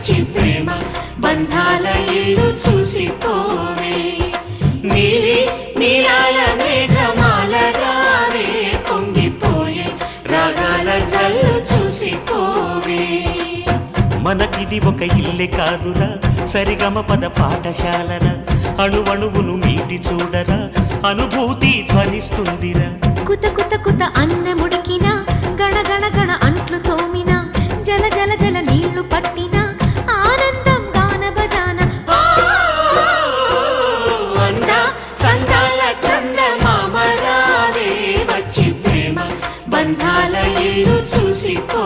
వచ్చి ప్రేమ బంధాల ఇల్లు చూసిపోవే నీలి నీలాల మేఘమాల రావే పొంగిపోయే రాగాల జల్లు చూసిపోవే మనకిది ఒక ఇల్లే కాదురా సరిగమ పద పాఠశాలరా అణువణువును మీటి చూడరా అనుభూతి ధ్వనిస్తుందిరా కుత కుత కుత అన్నముడికిన గణ గణ గణ అంట్లు తోమిన జల జల జల నీళ్లు పట్టిన ఆనందం గాన బజాన అందా చందాల చందమామ రావే వచ్చి ప్రేమ బంధాల ఇల్లు చూసిపో